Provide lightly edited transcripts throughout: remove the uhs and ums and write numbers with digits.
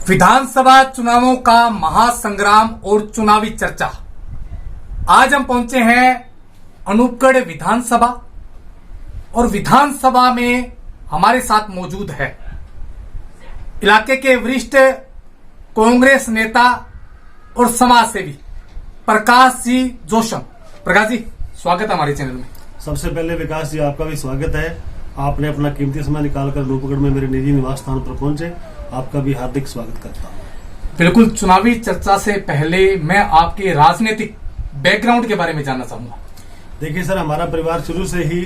विधानसभा चुनावों का महासंग्राम और चुनावी चर्चा। आज हम पहुंचे हैं अनूपगढ़ विधानसभा और विधानसभा में हमारे साथ मौजूद है इलाके के वरिष्ठ कांग्रेस नेता और समाज सेवी प्रकाश जी जोशम। प्रकाश जी, स्वागत है हमारे चैनल में। सबसे पहले विकास जी, आपका भी स्वागत है। आपने अपना कीमती समय निकालकर अनूपगढ़ में मेरे निजी निवास स्थान पर पहुंचे, आपका भी हार्दिक स्वागत करता हूं। बिल्कुल, चुनावी चर्चा से पहले मैं आपके राजनीतिक बैकग्राउंड के बारे में जानना चाहूंगा। देखिए सर, हमारा परिवार शुरू से ही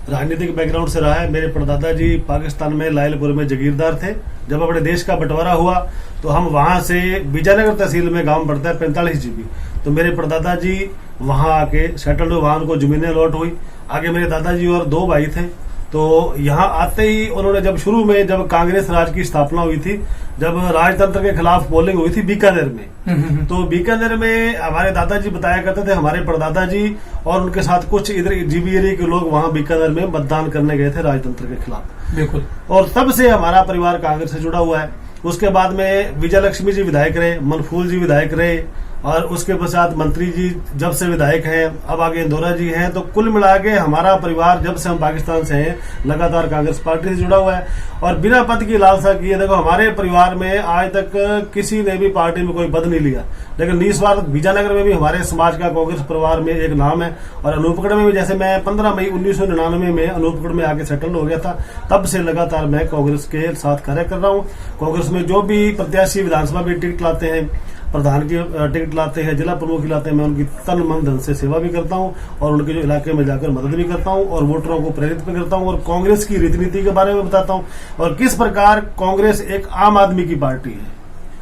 राजनीतिक बैकग्राउंड से रहा है। मेरे परदादा जी पाकिस्तान में लायलपुर में जागीरदार थे। जब अपने देश का बंटवारा हुआ तो हम वहां से विजयनगर तहसील में गांव पड़ता है 45 जीबी, तो मेरे परदादा जी वहां आके सेटल्ड हुए, वहां उनको जमीनें लौट हुई। आगे मेरे दादाजी और 2 भाई थे, तो यहाँ आते ही उन्होंने जब शुरू में जब कांग्रेस राज की स्थापना हुई थी, जब राजतंत्र के खिलाफ पोलिंग हुई थी बीकानेर में, तो बीकानेर में हमारे दादाजी बताया करते थे, हमारे परदादा जी और उनके साथ कुछ इधर जीबी एरिया के लोग वहां बीकानेर में मतदान करने गए थे राजतंत्र के खिलाफ। बिल्कुल। और तब से हमारा परिवार कांग्रेस से जुड़ा हुआ है। उसके बाद में विजय लक्ष्मी जी विधायक रहे, मनफूल जी विधायक रहे, और उसके पश्चात मंत्री जी जब से विधायक हैं, अब आगे इंदौरा जी हैं। तो कुल मिला के हमारा परिवार जब से हम पाकिस्तान से हैं लगातार कांग्रेस पार्टी से जुड़ा हुआ है और बिना पद की लालसा किए। देखो, हमारे परिवार में आज तक किसी ने भी पार्टी में कोई पद नहीं लिया, लेकिन निस्वार्थ विजयनगर में भी हमारे समाज का कांग्रेस परिवार में एक नाम है। और अनूपगढ़ में भी, जैसे मैं 15 मई 1999 में अनूपगढ़ में आके सेटल हो गया था, तब से लगातार मैं कांग्रेस के साथ कार्य कर रहा हूँ। कांग्रेस में जो भी प्रत्याशी विधानसभा में टिकट लाते हैं, प्रधान की टिकट लाते हैं, जिला प्रमुख लाते हैं, मैं उनकी तन मन धन से सेवा भी करता हूं और उनके जो इलाके में जाकर मदद भी करता हूं और वोटरों को प्रेरित भी करता हूं और कांग्रेस की रीति के बारे में बताता हूं और किस प्रकार कांग्रेस एक आम आदमी की पार्टी है।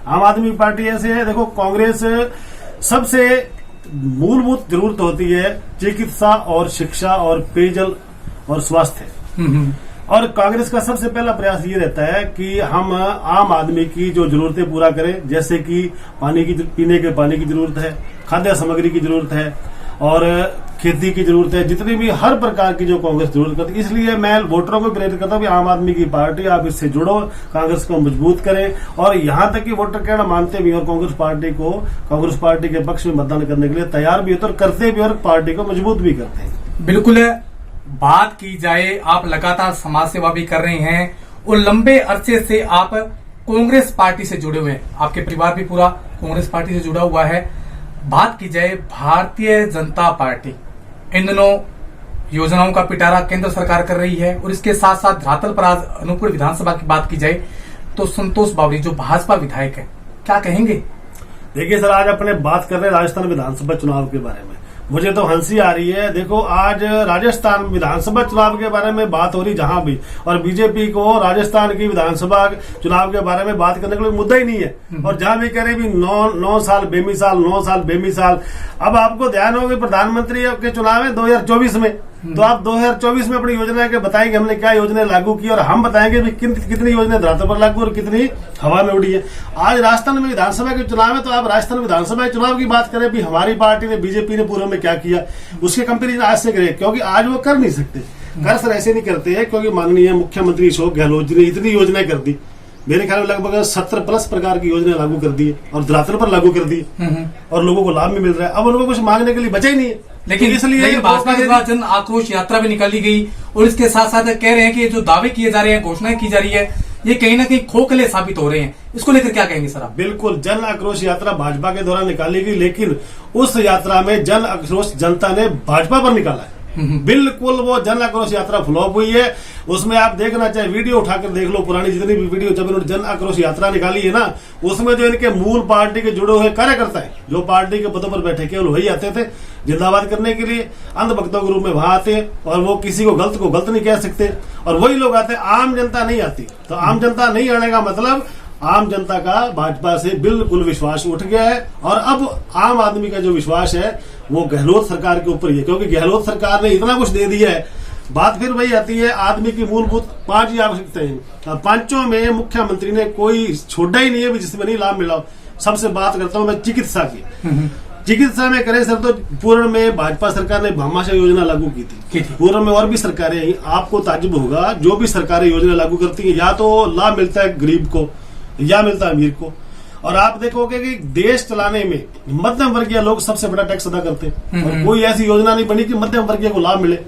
आम आदमी की पार्टी ऐसे है, देखो, कांग्रेस सबसे मूलभूत जरूरत होती है चिकित्सा और शिक्षा और पेयजल और स्वास्थ्य। और कांग्रेस का सबसे पहला प्रयास ये रहता है कि हम आम आदमी की जो जरूरतें पूरा करें, जैसे कि पानी की, पीने के पानी की जरूरत है, खाद्य सामग्री की जरूरत है और खेती की जरूरत है, जितनी भी हर प्रकार की जो कांग्रेस जरूरत करती है। इसलिए मैं वोटरों को प्रेरित करता हूं कि आम आदमी की पार्टी, आप इससे जुड़ो, कांग्रेस को मजबूत करें। और यहां तक कि वोटर कहना मानते भी और कांग्रेस पार्टी के पक्ष में मतदान करने के लिए तैयार भी होते और करते भी और पार्टी को मजबूत भी करते हैं। बिल्कुल है। बात की जाए, आप लगातार समाज सेवा भी कर रहे हैं और लंबे अरसे से आप कांग्रेस पार्टी से जुड़े हुए हैं, आपके परिवार भी पूरा कांग्रेस पार्टी से जुड़ा हुआ है। बात की जाए भारतीय जनता पार्टी, इन दिनों योजनाओं का पिटारा केंद्र सरकार कर रही है और इसके साथ साथ धरातल पर आज अनूपगढ़ विधानसभा की बात की जाए तो संतोष बावरी जो भाजपा विधायक है, क्या कहेंगे? देखिए सर, आज अपने बात कर रहे हैं राजस्थान विधानसभा चुनाव के बारे में। मुझे तो हंसी आ रही है। देखो, आज राजस्थान विधानसभा चुनाव के बारे में बात हो रही जहां भी, और बीजेपी को राजस्थान की विधानसभा चुनाव के बारे में बात करने का कोई मुद्दा ही नहीं है। और जहां भी कह रहे भी 9 साल बेमिसाल। अब आपको ध्यान होगा प्रधानमंत्री के चुनाव है 2024 में, तो आप 2024 में अपनी योजना के बताएंगे हमने क्या योजना लागू की और हम बताएंगे भी कितनी योजना धरातल पर लागू और कितनी हवा में उड़ी है। आज राजस्थान में विधानसभा के चुनाव है, तो आप राजस्थान विधानसभा चुनाव की बात करें भी हमारी पार्टी ने, बीजेपी ने पूर्व में क्या किया, उसके कंपेरिजन आज से करें, क्योंकि आज वो कर नहीं सकते। कर सर ऐसे नहीं करते हैं क्योंकि माननीय मुख्यमंत्री अशोक गहलोत जी ने इतनी योजनाएं कर दी। मेरे ख्याल में लगभग 70+ प्रकार की योजना लागू कर दी है और धरातल पर लागू कर दी और लोगों को लाभ भी मिल रहा है। अब उनको कुछ मांगने के लिए बचा ही नहीं है। लेकिन इसलिए भाजपा के द्वारा जन आक्रोश यात्रा भी निकाली गई और इसके साथ साथ कह रहे हैं कि जो दावे किए जा रहे हैं, घोषणाएं की जा रही है, ये कहीं ना कहीं खोखले साबित हो रहे हैं। इसको लेकर क्या कहेंगे सर आप? बिल्कुल, जन आक्रोश यात्रा भाजपा के द्वारा निकाली गई, लेकिन उस यात्रा में जन आक्रोश जनता ने भाजपा पर निकाला है। बिल्कुल वो जन आक्रोश यात्रा फ्लॉप हुई है। उसमें आप देखना चाहे वीडियो उठाकर देख लो, पुरानी जितनी भी वीडियो जब इन्होंने जन आक्रोश यात्रा निकाली है ना, उसमें जो इनके मूल पार्टी के जुड़े हुए कार्यकर्ता है, जो पार्टी के पदों पर बैठे केवल वही आते थे जिंदाबाद करने के लिए, अंधभक्तों के रूप में वहां आते हैं और वो किसी को गलत नहीं कह सकते और वही लोग आते हैं। आम जनता नहीं आती। तो आम जनता नहीं आने का मतलब आम जनता का भाजपा से बिल्कुल विश्वास उठ गया है और अब आम आदमी का जो विश्वास है वो गहलोत सरकार के ऊपर ही है, क्योंकि गहलोत सरकार ने इतना कुछ दे दिया है। बात फिर वही आती है, आदमी की मूलभूत 5 ही आवश्यकताएं हैं, 5 में मुख्यमंत्री ने कोई छोड़ा ही नहीं है जिसमें नहीं लाभ मिला। सबसे बात करता हूं मैं चिकित्सा की। चिकित्सा में करें सर, तो पूर्व में भाजपा सरकार ने भामाशाह योजना लागू की थी। पूर्व में और भी सरकारें, आपको ताज्जुब होगा, जो भी सरकारें योजना लागू करती है या तो लाभ मिलता है गरीब को या मिलता है अमीर को। और आप देखोगे कि देश चलाने में मध्यम वर्गीय लोग सबसे बड़ा टैक्स अदा करते हैं और कोई ऐसी योजना नहीं बनी कि मध्यम वर्गीय को लाभ मिले।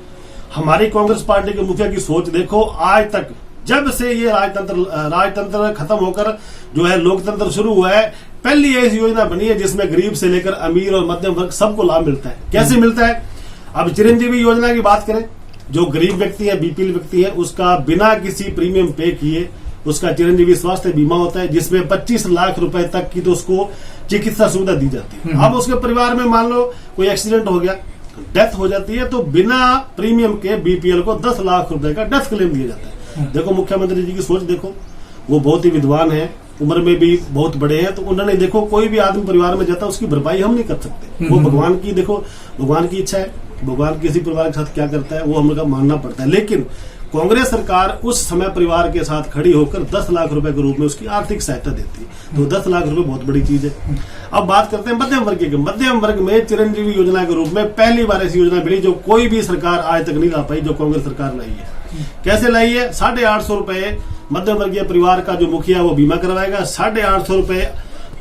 हमारी कांग्रेस पार्टी के मुखिया की सोच देखो, आज तक जब से ये राजतंत्र खत्म होकर जो है लोकतंत्र शुरू हुआ है, पहली ऐसी योजना बनी है जिसमें गरीब से लेकर अमीर और मध्यम वर्ग सबको लाभ मिलता है। कैसे मिलता है? अब चिरंजीवी योजना की बात करें, जो गरीब व्यक्ति है, बीपीएल व्यक्ति है, उसका बिना किसी प्रीमियम पे किए उसका चिरंजीवी स्वास्थ्य बीमा होता है, जिसमें 25 लाख रुपए तक की तो उसको चिकित्सा सुविधा दी जाती है। अब उसके परिवार में मान लो कोई एक्सीडेंट हो गया, डेथ हो जाती है, तो बिना प्रीमियम के बीपीएल को 10 लाख रुपए का डेथ क्लेम दिया जाता है। देखो मुख्यमंत्री जी की सोच देखो, वो बहुत ही विद्वान है, उम्र में भी बहुत बड़े हैं, तो उन्होंने देखो कोई भी आदमी परिवार में जाता है उसकी भरपाई हम नहीं कर सकते। वो भगवान की देखो, भगवान की इच्छा है, भगवान किसी परिवार के साथ क्या करता है वो हमको मानना पड़ता है। लेकिन कांग्रेस सरकार उस समय परिवार के साथ खड़ी होकर 10 लाख रुपए के रूप में उसकी आर्थिक सहायता देती है, तो 10 लाख रुपए बहुत बड़ी चीज है। अब बात करते हैं मध्यम वर्ग के। मध्यम वर्ग में चिरंजीवी योजना के रूप में पहली बार ऐसी योजना मिली जो कोई भी सरकार आज तक नहीं ला पाई, जो कांग्रेस सरकार लाई है। कैसे लाई है? 850 रुपए मध्यम वर्गीय परिवार का जो मुखिया वो बीमा करवाएगा। 850 रुपए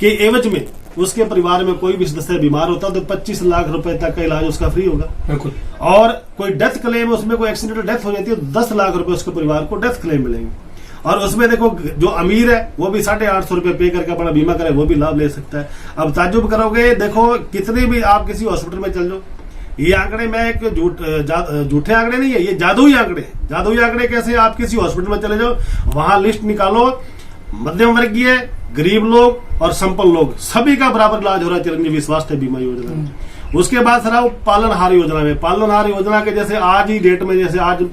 के एवज में उसके परिवार में कोई भी सदस्य बीमार होता है तो 25 लाख रुपए तक का इलाज उसका फ्री होगा। बिल्कुल। और कोई डेथ क्लेम, उसमें कोई एक्सीडेंटल डेथ हो जाती है तो 10 लाख रुपए उसके परिवार को डेथ क्लेम मिलेंगे। और उसमें देखो जो अमीर है वो भी 850 रुपए पे करके अपना बीमा करे, वो भी लाभ ले सकता है। अब ताज्जुब करोगे, देखो कितने भी आप किसी हॉस्पिटल में चल जाओ, ये आंकड़े में एक झूठे आंकड़े नहीं है, ये जादुई आंकड़े। जादुई आंकड़े कैसे? आप किसी हॉस्पिटल में चले जाओ, वहां लिस्ट निकालो, मध्यम वर्गीय, गरीब लोग और संपन्न लोग सभी का बराबर इलाज हो रहा है चिरंजीवी स्वास्थ्य बीमा योजना में। उसके बाद सर आओ पालनहार योजना में। पालनहार योजना के जैसे आज ही डेट में, जैसे आज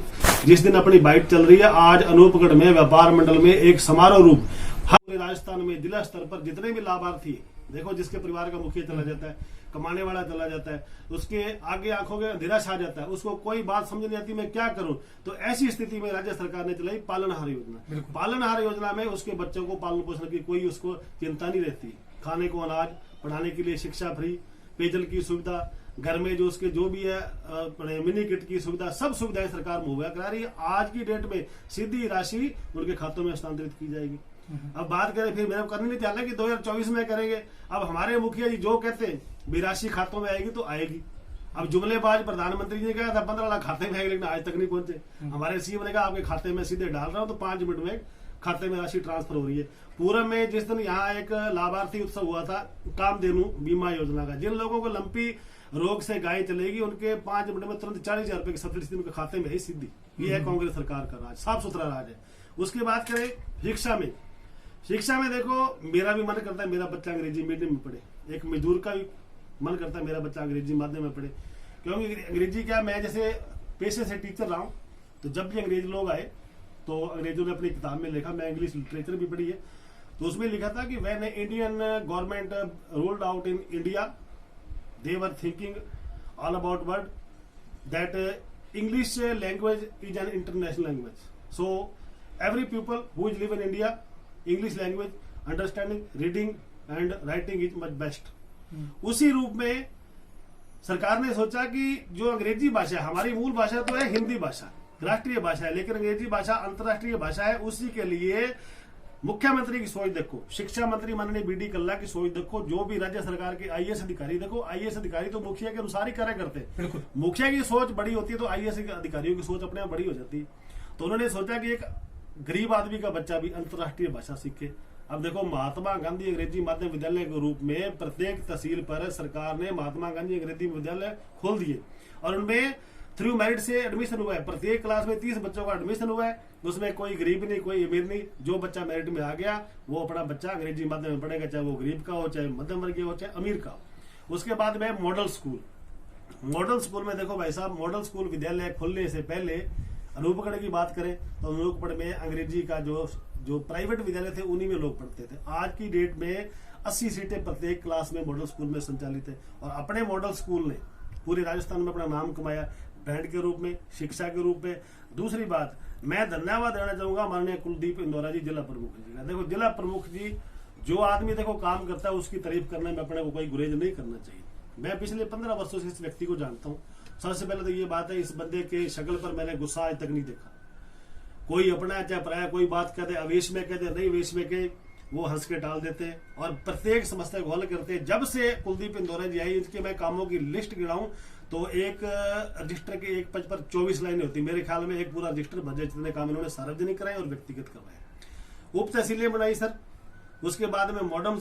जिस दिन अपनी बाइट चल रही है, आज अनूपगढ़ में व्यापार मंडल में एक समारोह रूप हर राजस्थान में जिला स्तर पर जितने भी लाभार्थी देखो, जिसके परिवार का मुखिया चला जाता है, कमाने वाला चला जाता है, उसके आगे आंखों के अंधेरा छा जाता है, उसको कोई बात समझ नहीं आती मैं क्या करूं, तो ऐसी स्थिति में राज्य सरकार ने चलाई पालनहार योजना। पालनहार योजना में उसके बच्चों को पालन पोषण की कोई उसको चिंता नहीं रहती, खाने को अनाज, पढ़ाने के लिए शिक्षा फ्री, पेयजल की सुविधा, घर में जो उसके जो भी है मिनी किट की सुविधा, सब सुविधाएं सरकार मुहैया करा रही है। आज की डेट में सीधी राशि उनके खातों में हस्तांतरित की जाएगी। अब बात करें, फिर मेरे को करनी नहीं चाहिए कि 2024 में करेंगे। अब हमारे मुखिया जी जो कहते हैं भी राशि खातों में आएगी तो आएगी। अब जुमलेबाज प्रधानमंत्री जी ने कहा था 15 लाख खाते में आएगी, लेकिन आज तक नहीं पहुंचे। हमारे सीएम ने कहा आपके खाते में सीधे डाल रहा हूं तो 5 मिनट में खाते में राशि ट्रांसफर हो रही है। पूरब में जिस दिन यहाँ एक लाभार्थी उत्सव हुआ था कामधेनु बीमा योजना का, जिन लोगों को लंपी रोग से गाय चलेगी उनके 5 मिनट में तुरंत 40,000 रुपए की सब्सिडी उनके खाते में है सीधी। ये है कांग्रेस सरकार का राज, साफ सुथरा राज है। उसकी बात करें शिक्षा में देखो, मेरा भी मन करता है मेरा बच्चा अंग्रेजी मीडियम में पढ़े, एक मजदूर का भी मन करता है मेरा बच्चा अंग्रेजी माध्यम में पढ़े, क्योंकि अंग्रेजी क्या, मैं जैसे पेशे से टीचर रहा हूं, तो जब भी अंग्रेज लोग आए तो अंग्रेजों ने अपनी किताब में लिखा, मैं इंग्लिश लिटरेचर भी पढ़ी है, तो उसमें लिखा था कि when Indian government rolled out in India they were thinking all about what that English language is an international language, so every people who is live in India, English language understanding, reading and writing is much best। उसी रूप में सरकार ने सोचा कि जो अंग्रेजी भाषा, हमारी मूल भाषा तो है हिंदी भाषा, राष्ट्रीय भाषा है, लेकिन अंग्रेजी भाषा अंतर्राष्ट्रीय भाषा है। उसी के लिए मुख्यमंत्री की सोच देखो, शिक्षा मंत्री माननीय बीडी कल्ला की सोच देखो, जो भी राज्य सरकार के आईएएस अधिकारी देखो, आईएएस अधिकारी तो मुखिया के अनुसार ही कार्य करते हैं। मुखिया की सोच बड़ी होती है तो आईएएस अधिकारियों की सोच अपने आप बड़ी हो जाती है। तो उन्होंने सोचा कि एक गरीब आदमी का बच्चा भी अंतर्राष्ट्रीय भाषा सीखे। अब देखो, महात्मा गांधी अंग्रेजी माध्यम विद्यालय के रूप में प्रत्येक तहसील पर सरकार ने महात्मा गांधी अंग्रेजी विद्यालय खोल दिए और उनमें थ्रू मेरिट से एडमिशन हुआ है। प्रत्येक क्लास में 30 बच्चों का एडमिशन हुआ है, उसमें कोई गरीब नहीं, कोई अमीर नहीं, जो बच्चा मेरिट में आ गया वो अपना बच्चा अंग्रेजी माध्यम में पढ़ेगा, चाहे वो गरीब का हो, चाहे मध्यम वर्गीय हो, चाहे अमीर का हो। उसके बाद में मॉडल स्कूल में देखो भाई साहब, मॉडल स्कूल विद्यालय खोलने से पहले अनूपगढ़ की बात करें तो अनूपगढ़ में अंग्रेजी का जो प्राइवेट विद्यालय थे उन्हीं में लोग पढ़ते थे। आज की डेट में 80 सीटें प्रत्येक क्लास में मॉडल स्कूल में संचालित है और अपने मॉडल स्कूल ने पूरे राजस्थान में अपना नाम कमाया, ब्रांड के रूप में, शिक्षा के रूप में। दूसरी बात, मैं धन्यवाद देना चाहूंगा माननीय कुलदीप इंदौरा जी, जिला प्रमुख जी का। देखो, जिला प्रमुख जी, जो आदमी देखो काम करता है उसकी तारीफ करने में अपने को कोई गुरेज नहीं करना चाहिए। मैं पिछले 15 वर्षों से इस व्यक्ति को जानता हूँ। सबसे पहले तो ये बात है, इस बंदे के शक्ल पर मैंने गुस्सा आज तक नहीं देखा। कोई अपना चाहे पराया कोई बात कहते, आवेश में कहते, नहीं आवेश में कहे, वो हंस के टाल देते हैं और प्रत्येक समस्या को हल करते हैं। जब से कुलदीप इंदौरा जी आई, इनके मैं कामों की लिस्ट गिनाऊं तो एक रजिस्टर के एक पेज पर 24 लाइनें होती। मेरे ख्याल में एक पूरा रजिस्टर भर जितने काम इन्होंने सार्वजनिक कराए और व्यक्तिगत करवाए। उप तहसीलें बनाई सर, उसके बाद में मॉडल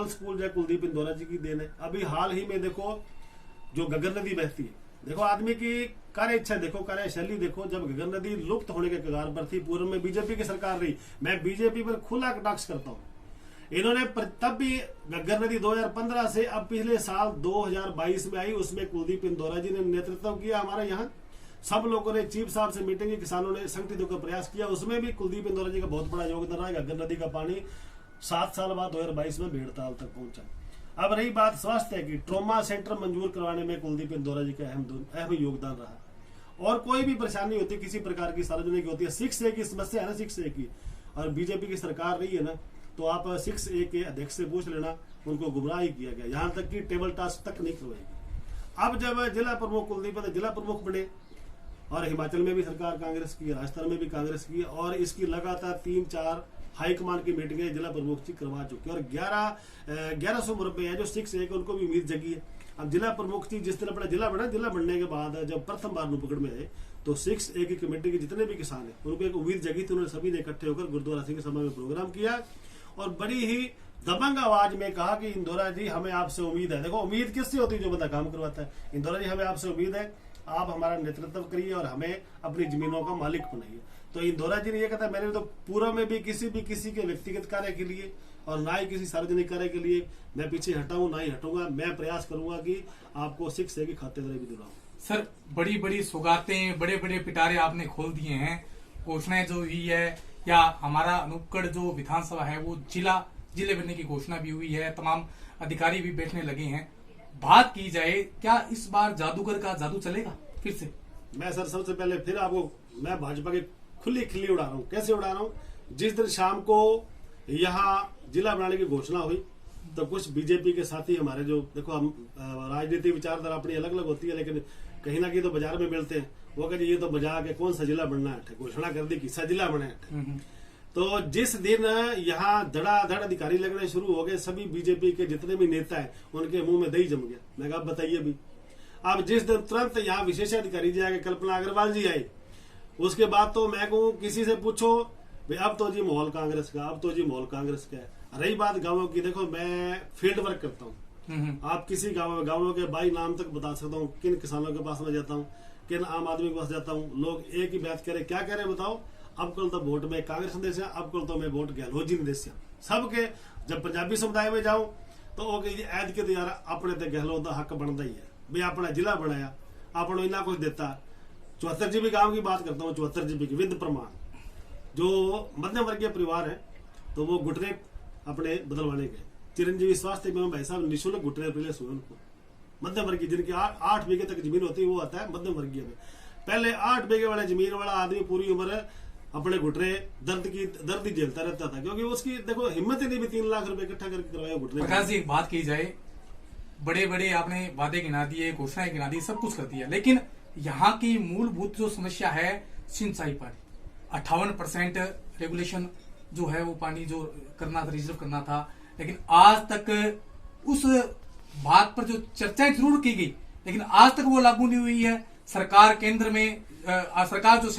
स्कूल जो कुलदीप इंदौरा जी की देन है। अभी हाल ही में देखो जो गगर नदी बहती है, देखो आदमी की कार्य इच्छा देखो, कार्यशैली देखो। जब गगर नदी लुप्त होने के कगार पर थी, पूर्व में बीजेपी की सरकार रही, मैं बीजेपी पर खुला कटाक्ष करता हूँ। इन्होंने तब भी गगर नदी 2015 से अब पिछले साल 2022 में आई, उसमें कुलदीप इंदौरा जी ने नेतृत्व किया। हमारे यहाँ सब लोगों ने चीफ साहब से मीटिंग की, किसानों ने संगठित होकर प्रयास किया, उसमें भी कुलदीप इंदौरा जी का बहुत बड़ा योगदान रहा। गगर नदी का पानी 7 साल बाद 2022 में भेड़ताल तक पहुंचा। अब रही बात स्वास्थ्य की, ट्रॉमा सेंटर मंजूर करवाने में कुलदीप इंदौरा जी का अहम योगदान रहा। और कोई भी परेशानी होती किसी प्रकार की सार्वजनिक होती है, 6A की समस्या है ना, 6A की, और बीजेपी की सरकार रही है ना, तो आप 6A के अध्यक्ष से पूछ लेना, उनको गुमराह ही किया गया, यहाँ तक कि टेबल टास्क तक नहीं करवाएगी। अब जब जिला प्रमुख कुलदीप जिला प्रमुख बने, और हिमाचल में भी सरकार कांग्रेस की, राजस्थान में भी कांग्रेस की, और इसकी लगातार 3-4 हाईकमान की मीटिंगें जिला प्रमुख जी करवा चुके हैं। और 1100 मुरब्बे हैं जो 6A के, उनको भी उम्मीद जगी है। अब जिला प्रमुख जी जिस तरह अपना जिला बना, जिला बनने के बाद जब प्रथम बार पकड़ में आए तो 6A की कमेटी के जितने भी किसान हैं उनको एक उम्मीद जगी थी। उन्होंने सभी ने इकट्ठे होकर गुरुद्वारा सिंह सभा में प्रोग्राम किया और बड़ी ही दबंग आवाज में कहा कि इंदौरा जी हमें आपसे उम्मीद है। देखो उम्मीद किससे होती है? जो बंदा काम करवाता है। इंदौरा जी हमें आपसे उम्मीद है, आप हमारा नेतृत्व करिए और हमें अपनी जमीनों का मालिक बनाइए। तो इंदौरा जी ने यह कहा, मैंने तो पूर्व में भी किसी के व्यक्तिगत कार्य के लिए और ना ही किसी सार्वजनिक कार्य के लिए मैं पीछे हटाऊं, ना ही हटूंगा। मैं प्रयास करूंगा कि आपको 6A की खातेदारी भी दिलाऊं। सर बड़ी बड़ी सौगातें, बड़े बड़े पिटारे आपने खोल दिए हैं। घोषणाएं जो हुई है, या हमारा नुक्कड़ जो विधानसभा है वो जिले बनने की घोषणा भी हुई है, तमाम अधिकारी भी बैठने लगे हैं। बात की जाए, क्या इस बार जादूगर का जादू चलेगा फिर से? मैं सर सबसे पहले फिर आपको मैं भाजपा की खुली खिल्ली उड़ा रहा हूँ। कैसे उड़ा रहा हूँ? जिस दिन शाम को यहाँ जिला बनाने की घोषणा हुई तो कुछ बीजेपी के साथी हमारे, जो देखो हम राजनीतिक विचारधारा अपनी अलग अलग होती है, लेकिन कहीं ना कहीं तो बाजार में मिलते हैं, वो कहते ये तो मजाक है, कौन सा जिला बनना है, घोषणा कर दी कि जिला बने। तो जिस दिन यहाँ धड़ाधड़ अधिकारी लगने शुरू हो गए, सभी बीजेपी के जितने भी नेता हैं उनके मुंह में दही जम गया। मैं कहा बताइए भी। अब जिस दिन तुरंत यहाँ विशेष अधिकारी जी आगे, कल्पना अग्रवाल जी आए, उसके बाद तो मैं कहूँ किसी से पूछो भाई अब तो जी माहौल कांग्रेस का, अब तो जी माहौल कांग्रेस का है। रही बात गाँवों की, देखो मैं फील्ड वर्क करता हूँ। आप किसी गाँवों के 22 नाम तक बता सकता हूँ, किन किसानों के पास में जाता हूँ, किन आम आदमी के पास जाता हूँ। लोग एक ही बात कह रहे, क्या कह रहे बताओ? अब कल तो वोट में कांग्रेस ने देसिया, अब कल तो मैं वोट गहलोत जी ने देसिया। सबके जब पंजाबी समुदाय में जाऊं तो वो ऐद के यार अपने तो गहलोत का हक बनता ही है, भाई अपना जिला बनाया, अपना इतना कुछ देता। 74 GB गांव की बात करता हूँ, 74 GB की विद प्रमाण। जो मध्यम वर्गीय परिवार है तो वो घुटने अपने बदलवाने गए। चिरंजीवी स्वास्थ्य बीमा भाई साहब निःशुल्क घुटने रिप्लेस हुए उनको। मध्यम वर्गीय जिनकी 8 बीघे तक जमीन होती है वो आता है मध्यम वर्गीय में। पहले 8 बीघे वाले जमीन वाला आदमी पूरी उम्र अपने घुटने दर्द ही झेलता रहता था, क्योंकि उसकी देखो हिम्मत ही नहीं भी 3 लाख रुपए इकट्ठा करके करवाया घुटने। प्रकाश जी, बात की जाए, बड़े बड़े आपने वादे गिना दिए, घोषणाएं गिना दी, सब कुछ कर दिया, लेकिन यहाँ की मूलभूत जो समस्या है सिंचाई पानी, 58% रेगुलेशन जो है वो पानी जो करना था, रिजर्व करना था, लेकिन आज तक उस बात पर जो चर्चाएं जरूर की गई, लेकिन आज तक वो लागू नहीं हुई है। सरकार केंद्र में, सरकार जो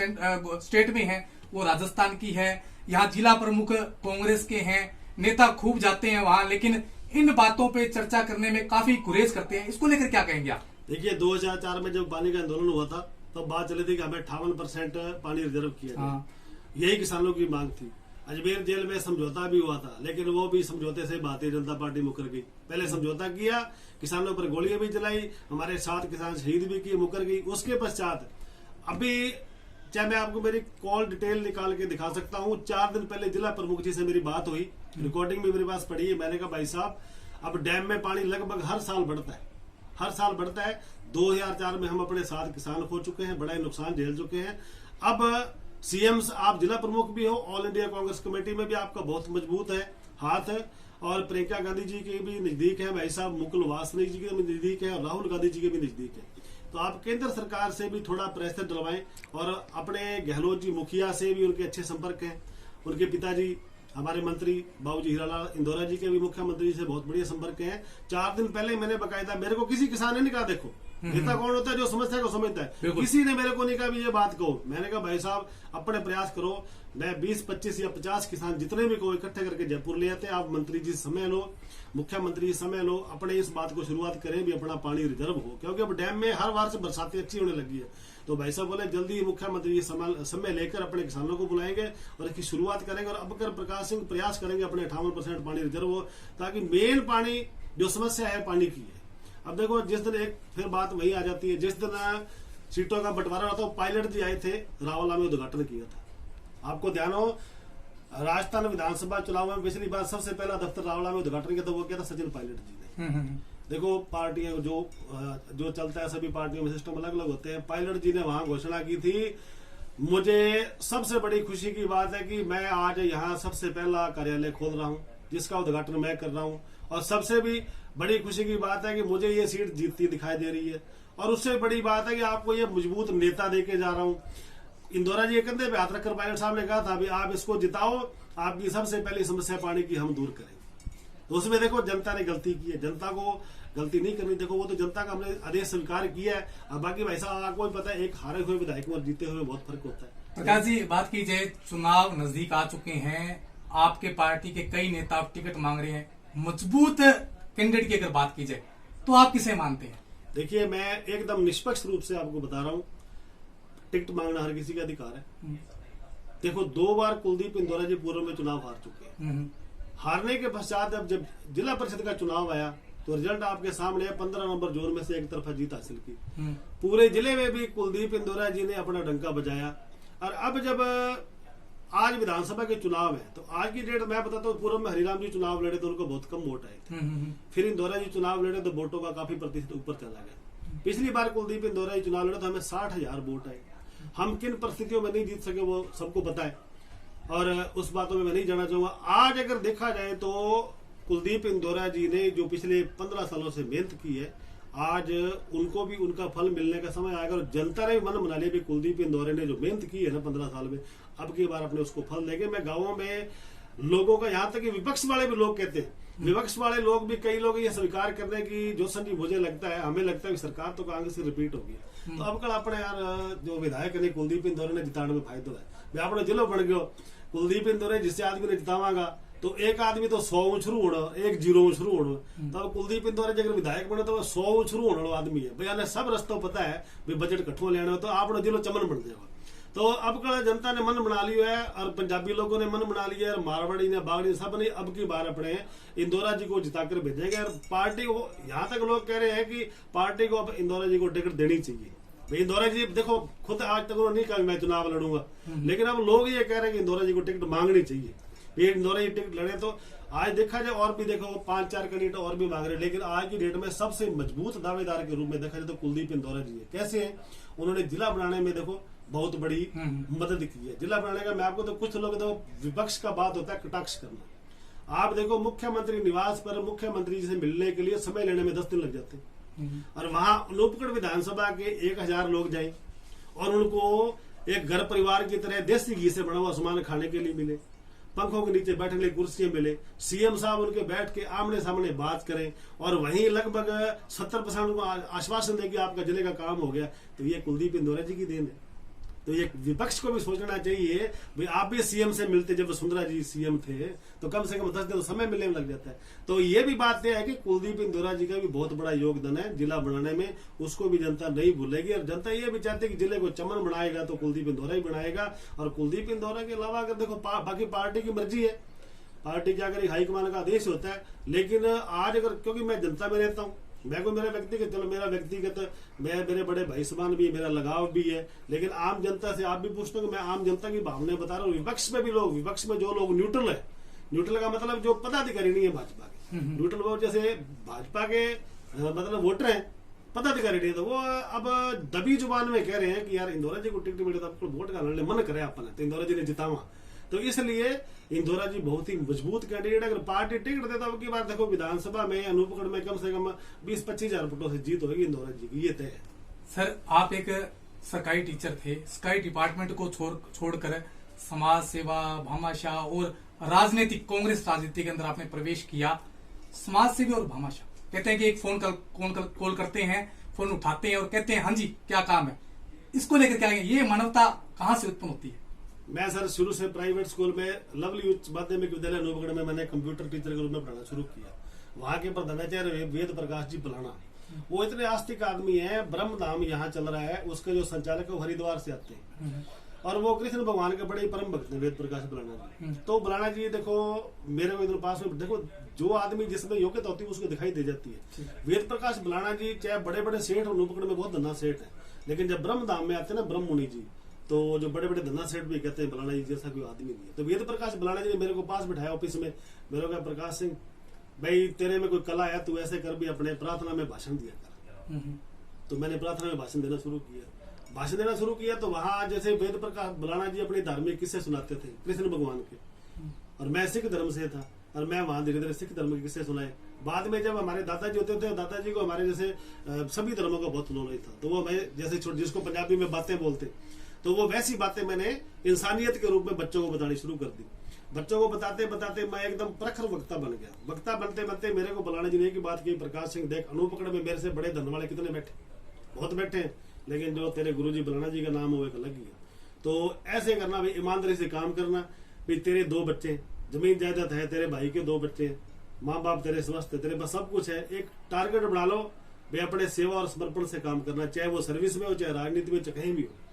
स्टेट में है वो राजस्थान की है। यहाँ जिला प्रमुख कांग्रेस के हैं, नेता खूब जाते हैं वहां, लेकिन इन बातों पे चर्चा करने में काफी गुरेज करते हैं। इसको लेकर क्या कहेंगे आप? देखिए 2004 में जब पानी का आंदोलन हुआ था तब तो बात चली थी कि हमें 58% पानी रिजर्व किया जाए। यही किसानों की मांग थी। अजमेर जेल में समझौता भी हुआ था, लेकिन वो भी समझौते से भारतीय जनता पार्टी मुकर गई। पहले समझौता किया, किसानों पर गोलियां भी चलाई, हमारे 7 किसान शहीद भी किए, मुकर गई। उसके पश्चात अभी चाहे मैं आपको मेरी कॉल डिटेल निकाल के दिखा सकता हूँ। 4 दिन पहले जिला प्रमुख जी से मेरी बात हुई, रिकॉर्डिंग भी मेरे पास पड़ी है। मैंने कहा भाई साहब अब डैम में पानी लगभग हर साल बढ़ता है, हर साल बढ़ता है। 2004 में हम अपने 7 किसान खो चुके हैं, बड़ा नुकसान झेल चुके हैं। अब सीएम आप जिला प्रमुख भी हो, ऑल इंडिया कांग्रेस कमेटी में भी आपका बहुत मजबूत है हाथ है, और प्रियंका गांधी जी के भी नजदीक है, भाई साहब मुकुल वासनिक जी के भी नजदीक है, और राहुल गांधी जी के भी नजदीक है। तो आप केंद्र सरकार से भी थोड़ा प्रेशर डलवाएं, और अपने गहलोत जी मुखिया से भी उनके अच्छे संपर्क हैं। उनके पिताजी हमारे मंत्री बाबूजी हीरालाल इंदौरा जी के भी मुख्यमंत्री जी से बहुत बढ़िया संपर्क हैं। 4 दिन पहले मैंने बकायदा, मेरे को किसी किसान ने नहीं कहा देखो नेता कौन होता है जो समस्या को समझता है, किसी ने मेरे को नहीं कहा भी ये बात कहो। मैंने कहा भाई साहब अपने प्रयास करो, मैं 20, 25 या 50 किसान जितने भी को इकट्ठे करके जयपुर ले आते हैं। आप मंत्री जी समय लो, मुख्यमंत्री जी समय लो, अपने इस बात को शुरुआत करें भी अपना पानी रिजर्व हो, क्योंकि अब डैम में हर बार से बरसातें अच्छी होने लगी है। तो भाई साहब बोले जल्दी मुख्यमंत्री जी समय लेकर अपने किसानों को बुलाएंगे और इसकी शुरुआत करेंगे। और अब कर प्रकाश सिंह प्रयास करेंगे अपने 58% पानी रिजर्व हो, ताकि मेन पानी जो समस्या है पानी की है। अब देखो जिस दिन एक फिर बात वही आ जाती है, जिस दिन सीटों का बंटवारा होता है, पायलट जी आए थे रावला में उद्घाटन किया था। आपको ध्यान हो राजस्थान विधानसभा चुनाव में पिछली बार सबसे पहला दफ्तर रावला में उद्घाटन किया था, वो किया था सचिन पायलट जी ने। देखो पार्टियां जो चलता है, सभी पार्टियों में सिस्टम अलग अलग होते हैं। पायलट जी ने वहां घोषणा की थी। मुझे सबसे बड़ी खुशी की बात है कि मैं आज यहाँ सबसे पहला कार्यालय खोल रहा हूँ, जिसका उद्घाटन मैं कर रहा हूँ। और सबसे भी बड़ी खुशी की बात है कि मुझे ये सीट जीतती दिखाई दे रही है। और उससे बड़ी बात है कि आपको ये मजबूत नेता देके जा रहा हूँ। इंदौरा जी कंधे पे हाथ रखकर पायलट साहब ने कहा था भी आप इसको जिताओ, आपकी सबसे पहली समस्या पानी की हम दूर करेंगे। तो उसमें देखो जनता ने गलती की है, जनता को गलती नहीं करनी। देखो वो तो जनता का हमने आदेश स्वीकार किया है। अब बाकी भाई साहब आपको भी पता है, एक हारे हुए विधायक और जीते हुए बहुत फर्क होता है। प्रकाश जी बात की जाए, चुनाव नजदीक आ चुके हैं, आपके पार्टी के कई नेता टिकट मांग रहे हैं, मजबूत कैंडिडेट की अगर बात की जाए तो आप किसे मानते हैं? देखिए मैं एकदम निष्पक्ष रूप से आपको बता रहा हूँ, टिकट मांगना हर किसी का अधिकार है। देखो 2 बार कुलदीप इंदौरा जी पूर्व में चुनाव हार चुके हैं। हारने के पश्चात अब जब जिला परिषद का चुनाव आया तो रिजल्ट आपके सामने है। 15 नंबर जोन में से एक तरफा जीत हासिल की। पूरे जिले में भी कुलदीप इंदौरा जी ने अपना डंका बजाया। और अब जब आज विधानसभा के चुनाव है तो आज की डेट मैं बताता हूँ, पूर्व में हरिराम जी चुनाव लड़े तो उनको बहुत कम वोट आए थे। फिर इंदौरा जी चुनाव लड़े तो वोटों का काफी प्रतिशत ऊपर चला गया। पिछली बार कुलदीप इंदौरा जी चुनाव लड़े तो हमें 60,000 वोट आए। हम किन परिस्थितियों में नहीं जीत सके वो सबको पता है, और उस बातों में मैं नहीं जाना चाहूंगा। आज अगर देखा जाए तो कुलदीप इंदौरा जी ने जो पिछले 15 सालों से मेहनत की है, आज उनको भी उनका फल मिलने का समय आएगा। और जनता ने मन बना लिया भी कुलदीप इंदौरा ने जो मेहनत की है ना 15 साल में, अब की बार अपने उसको फल देंगे। मैं गाँवों में लोगों का, यहाँ तक कि विपक्ष वाले भी लोग कहते हैं, विपक्ष वाले लोग भी कई लोग ये स्वीकार कर रहे हैं कि जोशन जी मुझे लगता है, हमें लगता है कि सरकार तो कांग्रेस से रिपीट होगी। तो अब कल अपने यार जो विधायक ने कुलदीप इंदौरा ने जिताने में फायदा है। अपने जिलो बन गयो कुलदीप इंदौरा जिससे आदमी ने जितावागा तो एक आदमी तो 100 शुरू होना, 1 0 शुरू होना। तब कुलदीप इंदौरा अगर विधायक बने तो 100 शुरू होने वाला आदमी है। भैया ने सब रास्ता पता है भी बजट कठो लेना तो आपने जिलो चमन बन जाएगा। तो अब कल जनता ने मन बना लिया है और पंजाबी लोगों ने मन बना लिया है, मारवाड़ी ने, बागड़ी ने, सब ने अब की बार अपने इंदौरा जी को जिताकर भेजेंगे। और पार्टी को यहाँ तक लोग कह रहे हैं कि पार्टी को अब इंदौरा जी को टिकट देनी चाहिए। भाई इंदौरा जी देखो खुद आज तक उन्होंने नहीं कहा मैं चुनाव लड़ूंगा, लेकिन अब लोग ये कह रहे हैं कि इंदौरा जी को टिकट मांगनी चाहिए। ये इंदौरा जी टिकट लड़े तो आज देखा जाए और भी देखो 5-4 कैंडिडेट और भी मांग रहे हैं, लेकिन आज की डेट में सबसे मजबूत दावेदार के रूप में देखा जाए तो कुलदीप इंदौरा जी है। कैसे है? उन्होंने जिला बनाने में देखो बहुत बड़ी मदद की है। जिला बनाने का मैं आपको तो कुछ लोग तो विपक्ष का बात होता है कटाक्ष करना। आप देखो मुख्यमंत्री निवास पर मुख्यमंत्री जी से मिलने के लिए समय लेने में 10 दिन लग जाते हैं, और वहां अनूपगढ़ विधानसभा के 1000 लोग जाए और उनको एक घर परिवार की तरह देसी घी से बना हुआ सामान खाने के लिए मिले, पंखों के नीचे बैठने के लिए कुर्सियां मिले, सीएम साहब उनके बैठ के आमने सामने बात करें, और वहीं लगभग 70% उनको आश्वासन दे कि आपका जिले का काम हो गया। तो ये कुलदीप इंदौरा जी की देन है। तो ये विपक्ष को भी सोचना चाहिए भाई आप भी सीएम से मिलते, जब वसुंधरा जी सीएम थे तो कम से कम 10 दिन समय मिलने में लग जाता है। तो ये भी बात है कि कुलदीप इंदौरा जी का भी बहुत बड़ा योगदान है जिला बनाने में, उसको भी जनता नहीं भूलेगी। और जनता ये भी चाहती है कि जिले को चमन बनाएगा तो कुलदीप इंदौरा ही बनाएगा। और कुलदीप इंदौरा के अलावा अगर देखो बाकी पार्टी की मर्जी है, पार्टी क्या करेगी, हाईकमान का आदेश होता है। लेकिन आज अगर क्योंकि मैं जनता में रहता हूँ, मैं को मेरा व्यक्तिगत, चलो मेरा व्यक्तिगत मेरे बड़े भाई समान भी है, मेरा लगाव भी है, लेकिन आम जनता से आप भी पूछते हो कि मैं आम जनता की भावना बता रहा हूँ। विपक्ष में भी लोग, विपक्ष में जो लोग न्यूट्रल है, न्यूट्रल का मतलब जो पदाधिकारी नहीं है भाजपा के, न्यूट्रल वो जैसे भाजपा के मतलब वोटर है, पदाधिकारी नहीं है, तो वो अब दबी जुबान में कह रहे हैं कि यार इंदौरा जी को टिकट मिले तो आपको वोट का लड़ने मन करे अपन, तो इंदौरा जी ने जितावा। तो इसलिए इंदौरा जी बहुत ही मजबूत कैंडिडेट। अगर पार्टी टिकट देता अब की बार देखो विधानसभा में अनूपगढ़ में कम से कम 20-25 हजार वोटों से जीत होगी इंदौरा जी की, ये तय है। सर आप एक सरकारी टीचर थे, सरकारी डिपार्टमेंट को छोड़कर समाज सेवा, भामाशाह और राजनीतिक कांग्रेस राजनीति के अंदर आपने प्रवेश किया, समाज सेवी और भामाशाह कहते हैं कि एक कॉल करते हैं, फोन उठाते हैं और कहते हैं हाँ जी क्या काम है, इसको लेकर क्या ये मानवता कहाँ से उत्पन्न होती है? मैं सर शुरू से प्राइवेट स्कूल में लवली उच्च माध्यमिक विद्यालय अनूपगढ़ में मैंने कंप्यूटर टीचर के रूप में पढ़ाना शुरू किया। वहां के प्रधानाचार्य वेद प्रकाश जी पलाना, वो इतने आस्तिक आदमी है। ब्रह्म धाम यहाँ चल रहा है, उसके जो संचालक है वो हरिद्वार से आते हैं और वो कृष्ण भगवान के बड़े परम भक्त हैं, वेद प्रकाश बलाना जी। तो बलाना जी देखो मेरे को इधर पास में देखो, जो आदमी जिसमें योग्यता होती है उसको दिखाई दे जाती है। वेद प्रकाश बलाना जी चाहे बड़े बड़े सेठ अनूपगढ़ में बहुत धन्ना सेठ है, लेकिन जब ब्रह्म धाम में आते हैं ना ब्रह्म मुनि जी, तो जो बड़े बड़े धन्ना सेठ भी कहते हैं बलाना जी जैसा कोई आदमी नहीं है। तो वेद प्रकाश बलाना जी ने मेरे को पास बिठाया ऑफिस में, मेरे को कहा प्रकाश सिंह भाई तेरे में कोई कला है, तू ऐसे कर भी अपने प्रार्थना में भाषण दिया कर। तो मैंने प्रार्थना में भाषण देना शुरू किया। तो वहां जैसे वेद प्रकाश बलाना जी अपने धार्मिक किस्से सुनाते थे कृष्ण भगवान के, और मैं सिख धर्म से था और मैं वहां धीरे धीरे सिख धर्म के किस्से सुनाए। बाद में जब हमारे दादाजी होते थे, दादाजी को हमारे जैसे सभी धर्मों का बहुत नॉलेज था, तो वो मैं जैसे जिसको पंजाबी में बातें बोलते, तो वो वैसी बातें मैंने इंसानियत के रूप में बच्चों को बतानी शुरू कर दी। बच्चों को बताते बताते मैं एकदम प्रखर वक्ता बन गया। वक्ता बनते बनते मेरे को बलाना जी ने की बात की, प्रकाश सिंह देख अनूपगढ़ में मेरे से बड़े धन वाले कितने बैठे, बहुत बैठे हैं, लेकिन जो तेरे गुरुजी बलाना जी का नाम हो एक अलग ही है। तो ऐसे करना भाई, ईमानदारी से काम करना भाई। तेरे 2 बच्चे, जमीन जायदाद है, तेरे भाई के 2 बच्चे, माँ बाप तेरे स्वस्थ है, तेरे पास सब कुछ है। एक टारगेट बना लो भाई, अपने सेवा और समर्पण से काम करना, चाहे वो सर्विस में हो, चाहे राजनीति में, चाहे कहीं भी हो।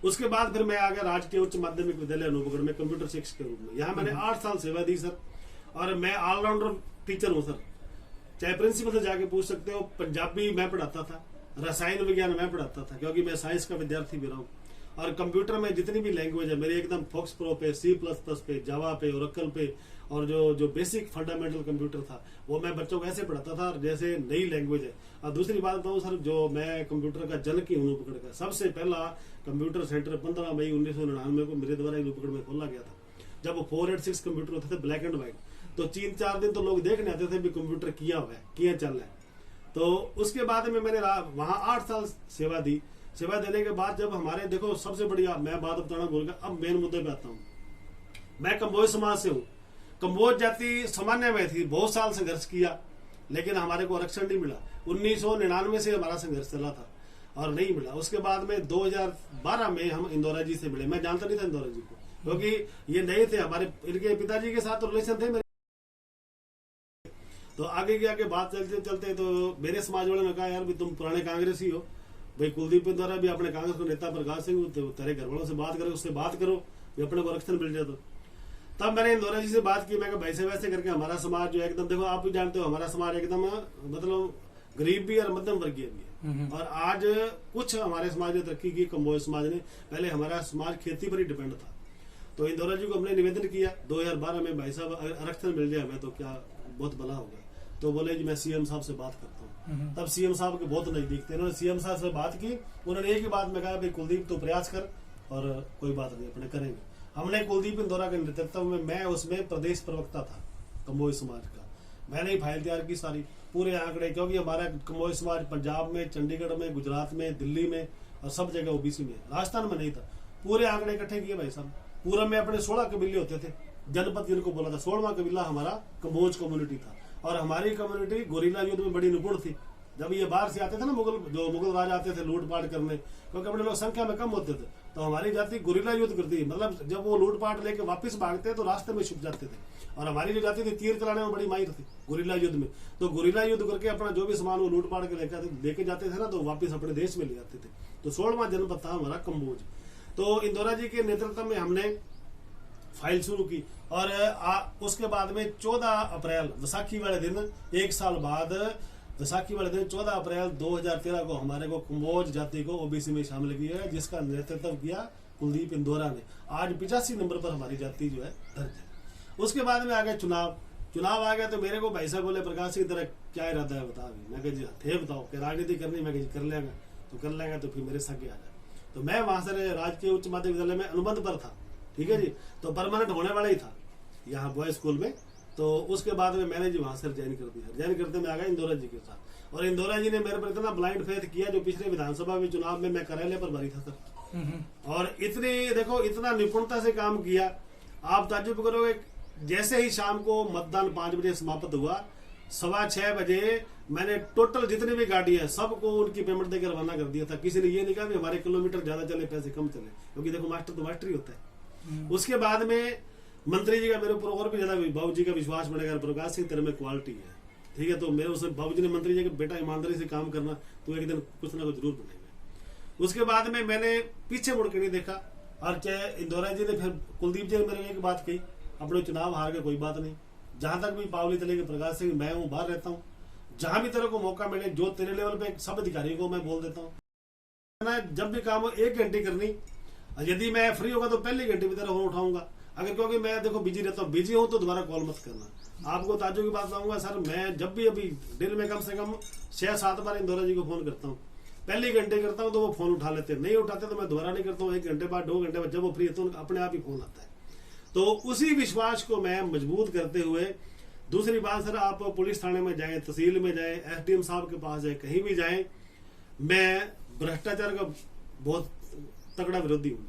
उसके बाद फिर मैं आ गया राजकीय उच्च माध्यमिक विद्यालय अनूपगढ़ में कंप्यूटर शिक्षक के रूप में। यहाँ मैंने 8 साल सेवा दी सर, और मैं ऑलराउंडर टीचर हूँ सर। चाहे प्रिंसिपल से जाके पूछ सकते हो, पंजाबी मैं पढ़ाता था, रसायन विज्ञान मैं पढ़ाता था क्योंकि मैं साइंस का विद्यार्थी भी रहा हूँ, और कंप्यूटर में जितनी भी लैंग्वेज है मेरी एकदम फोक्स प्रो पे, C++ पे, जावा पे, ओरेकल पे, और जो बेसिक फंडामेंटल कंप्यूटर था वो मैं बच्चों को ऐसे पढ़ाता था जैसे नई लैंग्वेज है। और दूसरी बात बताऊँ सर, जो मैं कंप्यूटर का जनक ही अनूपगढ़ का, सबसे पहला कंप्यूटर सेंटर 15 मई 1999 को मेरे द्वारा अनूपगढ़ में खोला गया था। जब वो 486 कंप्यूटर होते थे ब्लैक एंड व्हाइट, तो 3-4 दिन तो लोग देखने आते थे भी कंप्यूटर किया हुआ है, किया चल रहा है। तो उसके बाद में मैंने वहां 8 साल सेवा दी। सेवा देने के बाद जब हमारे देखो सबसे बढ़िया मैं बात बताना भूल गया, अब मेन मुद्दे पे आता हूँ। मैं कंबोज समाज से हूँ। कंबोज जाति सामान्य में थी, बहुत साल संघर्ष किया, लेकिन हमारे को आरक्षण नहीं मिला। 1999 से हमारा संघर्ष चला था और नहीं मिला। उसके बाद में 2012 में हम इंदौरा जी से मिले। मैं जानता नहीं था इंदौरा जी को, क्योंकि ये नए थे, हमारे इनके पिताजी के साथ रिलेशन थे मेरे। तो आगे बात चलते चलते तो मेरे समाज वालों ने कहा यार भी तुम पुराने कांग्रेसी हो भाई, कुलदीप द्वारा भी अपने कांग्रेस को नेता प्रकाश सिंह तेरे घर वालों से बात करो, उससे बात करो भी अपने को आरक्षण मिल जाए। तो तब मैंने इंदौरा जी से बात की, मैं कहा वैसे वैसे करके हमारा समाज जो एकदम, देखो आप भी जानते हो हमारा समाज एकदम मतलब गरीब भी और मध्यम वर्गीय भी है। और आज कुछ हमारे समाज ने तरक्की की, कंबोज समाज ने। पहले हमारा समाज खेती पर ही डिपेंड था। तो इंदौरा जी को हमने निवेदन किया 2012 में, भाई साहब आरक्षण मिल जाए हमें तो क्या बहुत भला होगा। तो बोले जी मैं सीएम साहब से बात करता हूँ। तब सीएम साहब के बहुत नजदीक थे, उन्होंने सीएम साहब से बात की। उन्होंने एक ही बात में कहा भाई कुलदीप तो प्रयास कर और कोई बात नहीं अपने करेंगे। हमने कुलदीप इंदौरा के नेतृत्व में, मैं उसमें प्रदेश प्रवक्ता था कंबोज समाज का। मैंने ही फाइल तैयार की सारी, पूरे आंकड़े, क्योंकि हमारा कंबोज समाज पंजाब में, चंडीगढ़ में, गुजरात में, दिल्ली में और सब जगह ओबीसी में, राजस्थान में नहीं था। पूरे आंकड़े इकट्ठे किए भाई साहब। पूरा में अपने 16 कबीले होते थे, जनपद जिनको बोला था, 16वां कबीला हमारा कंबोज कम्युनिटी था। और हमारी कम्युनिटी गोरिल्ला युद्ध में बड़ी निपुण थी। जब ये बाहर से आते थे ना मुगल राज आते थे लूटपाट करने, क्योंकि अपने लोग संख्या में कम होते थे, तो हमारी जाति गोरिल्ला युद्ध करती थी। मतलब जब वो लूटपाट लेके वापस भागते तो रास्ते में छुप जाते थे। और हमारी जो जाति थी तीर चलाने में बड़ी माहिर थी गोरिल्ला युद्ध में। तो गोरिल्ला युद्ध करके अपना जो भी सामान वो लूटपाट के लेके जाते थे ना, तो वापिस अपने देश में ले जाते थे। तो 16वां जनपद था हमारा कंबोज। तो इंदौरा जी के नेतृत्व में हमने फाइल शुरू की। और उसके बाद में 14 अप्रैल वैसाखी वाले दिन, 1 साल बाद वैसाखी वाले दिन 14 अप्रैल 2013 को हमारे को कंबोज जाति को ओबीसी में शामिल किया है, जिसका नेतृत्व किया कुलदीप इंदौरा ने। आज 85 नंबर पर हमारी जाति जो है दर्ज है। उसके बाद में आ गया चुनाव आ गया। तो मेरे को भाई साहब बोले प्रकाश की तरह क्या इरादा है बता। मैं कहा जी थे बताओ कि राजनीति करनी। मैं कर लेंगे तो कर लेंगे, तो फिर मेरे संगे आ जाए। तो मैं वहां से राजकीय उच्च माध्यमिक विद्यालय में अनुबंध पर था, ठीक है जी। तो परमानेंट होने वाला ही था यहाँ बॉय स्कूल में। तो उसके बाद में मैंने जी वहां से रिजाइन कर दिया। रिजाइन करते मैं आ गया इंदौरा जी के साथ। और इंदौरा जी ने मेरे पर इतना ब्लाइंड फेथ किया, जो पिछले विधानसभा में चुनाव में मैं कार्यालय पर भरी था सर। और इतनी देखो इतना निपुणता से काम किया, आप ताज्जुब करोगे जैसे ही शाम को मतदान 5 बजे समाप्त हुआ, 6:15 बजे मैंने टोटल जितनी भी गाड़ी है सबको उनकी पेमेंट देकर रवाना कर दिया था। किसी ने ये नहीं कहा कि हमारे किलोमीटर ज्यादा चले पैसे कम चले, क्योंकि देखो मास्टर तो मास्टर ही होता है। उसके बाद में मंत्री जी का मेरे ऊपर और भी ज्यादा बाबू जी का विश्वास बढ़ेगा, प्रकाश सिंह तेरे में क्वालिटी है, ठीक है। तो मेरे उसे बाबू जी ने मंत्री जी के बेटा ईमानदारी से काम करना, तो एक दिन कुछ ना कुछ जरूर बनेगा। उसके बाद में मैंने पीछे मुड़ के नहीं देखा, और चाहे इंदौरा जी ने, फिर कुलदीप जी ने मेरे एक बात कही, अपने चुनाव हार के कोई बात नहीं, जहां तक भी पावली चलेगी प्रकाश सिंह मैं हूं, बाहर रहता हूं, जहां भी तेरे को मौका मिले, जो तेरे लेवल पे सब अधिकारियों को मैं बोल देता हूं, जब भी काम हो 1 घंटे करनी, यदि मैं फ्री होगा तो पहले घंटे में तेरा फोन उठाऊंगा। अगर क्योंकि मैं देखो बिजी रहता हूँ, बिजी हूँ तो दोबारा कॉल मत करना। आपको ताज्जुब की बात बताऊंगा सर, मैं जब भी अभी दिन में कम से कम 6-7 बार इंदौरा जी को फोन करता हूँ, पहले घंटे करता हूँ तो वो फोन उठा लेते हैं, नहीं उठाते तो मैं दोबारा नहीं करता हूँ। 1 घंटे बाद 2 घंटे बाद जब वो फ्री है तो अपने आप ही फोन आता है। तो उसी विश्वास को मैं मजबूत करते हुए, दूसरी बात सर, आप पुलिस थाने में जाएं, तहसील में जाएं, एसडीएम साहब के पास जाएं, कहीं भी जाएं, मैं भ्रष्टाचार का बहुत तगड़ा विरोधी हूँ।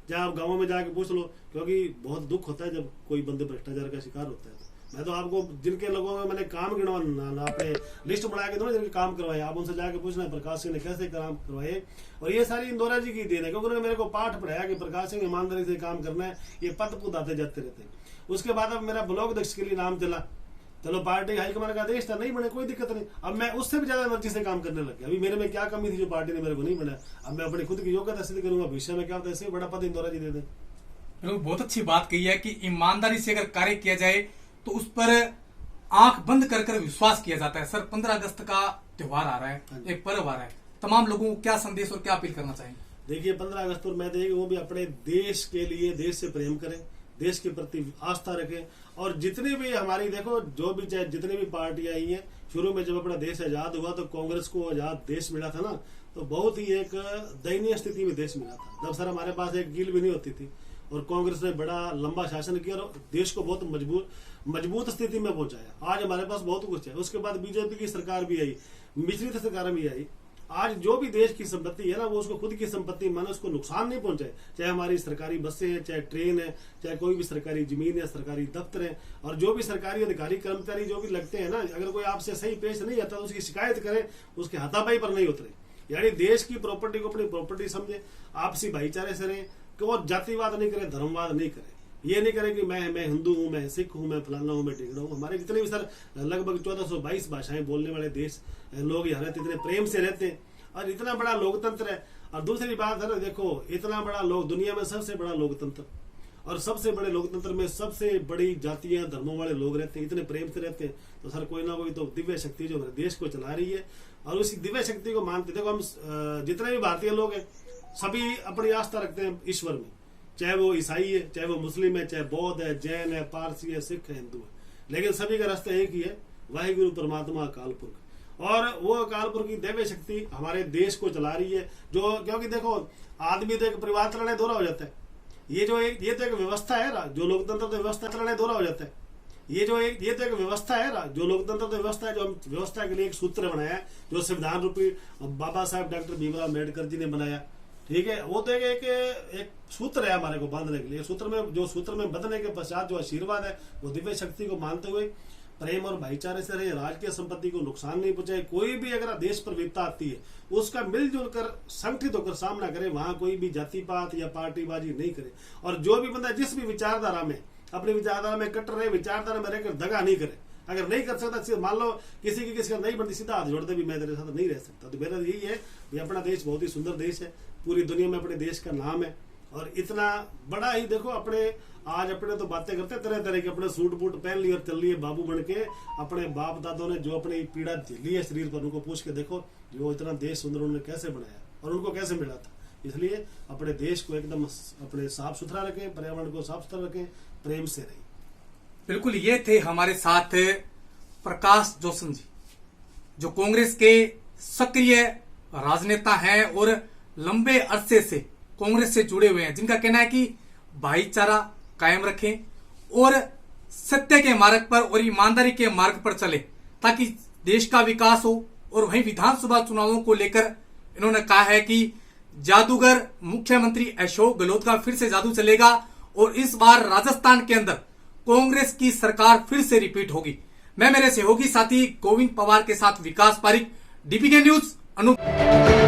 चाहे आप गाँव में जाके पूछ लो, क्योंकि बहुत दुख होता है जब कोई बंदे भ्रष्टाचार का शिकार होता है। मैं तो आपको जिनके लोगों में मैंने काम गिनवा अपने लिस्ट बना के दो ना, जिनके काम करवाए, आप उनसे जाके पूछना प्रकाश सिंह ने कैसे काम करवाए। और ये सारी इंदौरा जी की देन है, क्योंकि उन्होंने मेरे को पाठ पढ़ाया कि प्रकाश सिंह ईमानदारी से काम करना है, ये पद पुद आते जाते रहते हैं। उसके बाद अब मेरा ब्लॉक अध्यक्ष के लिए नाम चला, चलो पार्टी हाईकमान का आदेश था, नहीं बने कोई दिक्कत नहीं, अब मैं उससे भी ज्यादा एनर्जी से काम करने लग गया। अभी मेरे में क्या कमी थी जो पार्टी ने मेरे को नहीं बनाया, अब मैं अपनी खुद की योग्यता सिद्ध करूंगा, भविष्य में क्या होता है, ऐसे बड़ा पद इंदौरा जी दे दें। बहुत अच्छी बात कही है कि ईमानदारी से अगर कार्य किया जाए तो उस पर आंख बंद कर कर विश्वास किया जाता है। सर 15 अगस्त का त्योहार आ रहा है, एक पर्व आ रहा है, तमाम लोगों को क्या संदेश और क्या अपील करना चाहेंगे? देखिए 15 अगस्त पर मैं देखिए वो भी अपने देश के लिए, देश से प्रेम करें, देश के प्रति आस्था रखें। और जितनी भी हमारी देखो जो भी चाहे जितनी भी पार्टियां आई हैं, शुरू में जब अपना देश आजाद हुआ तो कांग्रेस को आजाद देश मिला था ना, तो बहुत ही एक दयनीय स्थिति में देश मिला था। जब सर हमारे पास एक कील भी नहीं होती थी, और कांग्रेस ने बड़ा लंबा शासन किया और देश को बहुत मजबूत स्थिति में पहुंचाया। आज हमारे पास बहुत कुछ है। उसके बाद बीजेपी की सरकार भी आई, मिश्रित सरकार भी आई। आज जो भी देश की संपत्ति है ना, वो उसको खुद की संपत्ति माने, उसको नुकसान नहीं पहुंचाए, चाहे हमारी सरकारी बसें हैं, चाहे ट्रेन है, चाहे कोई भी सरकारी जमीन है, सरकारी दफ्तर है, और जो भी सरकारी अधिकारी कर्मचारी जो भी लगते हैं ना, अगर कोई आपसे सही पेश नहीं आता तो उसकी शिकायत करें, उसके हाथापाई पर नहीं उतरे। यानी देश की प्रॉपर्टी को अपनी प्रॉपर्टी समझे, आपसी भाईचारे से रहें, और जातिवाद नहीं करें, धर्मवाद नहीं करें। ये नहीं करें कि मैं हिंदू हूं, मैं सिख हूं, मैं फलाना हूं, मैं टिकड़ा हूं। हमारे जितने भी सर लगभग 1422 भाषाएं बोलने वाले देश लोग यहाँ रहते, इतने प्रेम से रहते हैं, और इतना बड़ा लोकतंत्र है। और दूसरी बात है ना, देखो इतना बड़ा लोग, दुनिया में सबसे बड़ा लोकतंत्र, और सबसे बड़े लोकतंत्र में सबसे बड़ी जातियां धर्मों वाले लोग रहते हैं, इतने प्रेम से रहते हैं। तो सर कोई ना कोई तो दिव्य शक्ति जो हमारे देश को चला रही है, और उसी दिव्य शक्ति को मानते। देखो हम जितने भी भारतीय लोग हैं सभी अपनी आस्था रखते हैं ईश्वर में, चाहे वो ईसाई है, चाहे वो मुस्लिम है, चाहे बौद्ध है, जैन है, पारसी है, सिख है, हिंदू है, लेकिन सभी का रास्ता एक ही है, वाहिगुरु परमात्मा अकाल पुरख। और वो अकाल पुरख की दैव्य शक्ति हमारे देश को चला रही है। जो क्योंकि देखो आदमी तो एक परिवार चलाने दोहरा हो जाता है, ये तो एक व्यवस्था है, जो लोकतंत्र तो व्यवस्था चलाने दोहरा हो जाता है। ये तो एक व्यवस्था है, जो लोकतंत्र तो व्यवस्था है, जो हम व्यवस्था के लिए एक सूत्र बनाया है, जो संविधान रूपी बाबा साहब डॉक्टर भीमराव अम्बेडकर जी ने बनाया, ठीक है। वो तो एक सूत्र है हमारे को बांधने के लिए। सूत्र में बंधने के पश्चात जो आशीर्वाद है, वो दिव्य शक्ति को मानते हुए प्रेम और भाईचारे से रहे, राजकीय संपत्ति को नुकसान नहीं पहुंचाए। कोई भी अगर देश पर विपदा आती है उसका मिलजुल कर संगठित होकर सामना करे, वहां कोई भी जाति पात या पार्टीबाजी नहीं करे। और जो भी बंदा जिस भी विचारधारा में, अपनी विचारधारा में कट्टर रहे, विचारधारा में रहकर दगा नहीं करे। अगर नहीं कर सकता, मान लो किसी का नहीं बनती, सीधा हाथ जोड़ते भी मैं तेरे साथ नहीं रह सकता। तो मेरा यही है कि अपना देश बहुत ही सुंदर देश है, पूरी दुनिया में अपने देश का नाम है, और इतना बड़ा ही देखो आज अपने तो बातें करते तरह तरह के, अपने सूट बूट पहन लिए और चल लिए बाबू बन के। अपने बाप दादों ने जो अपनी पीड़ा झेली है शरीर पर, उनको पूछ के देखो जो इतना देश सुंदर उन्होंने कैसे बनाया और उनको कैसे मिला था। इसलिए अपने देश को एकदम अपने साफ सुथरा रखें, पर्यावरण को साफ सुथरा रखें, प्रेम से रहें। बिल्कुल, ये थे हमारे साथ प्रकाश जोशन जी, जो कांग्रेस के सक्रिय राजनेता हैं और लंबे अरसे से कांग्रेस से जुड़े हुए हैं, जिनका कहना है कि भाईचारा कायम रखें और सत्य के मार्ग पर और ईमानदारी के मार्ग पर चले, ताकि देश का विकास हो। और वहीं विधानसभा चुनावों को लेकर इन्होंने कहा है कि जादूगर मुख्यमंत्री अशोक गहलोत का फिर से जादू चलेगा, और इस बार राजस्थान के अंदर कांग्रेस की सरकार फिर से रिपीट होगी। मैं मेरे सहयोगी साथी गोविंद पवार के साथ विकास पारिक, डीपीके न्यूज, अनूप।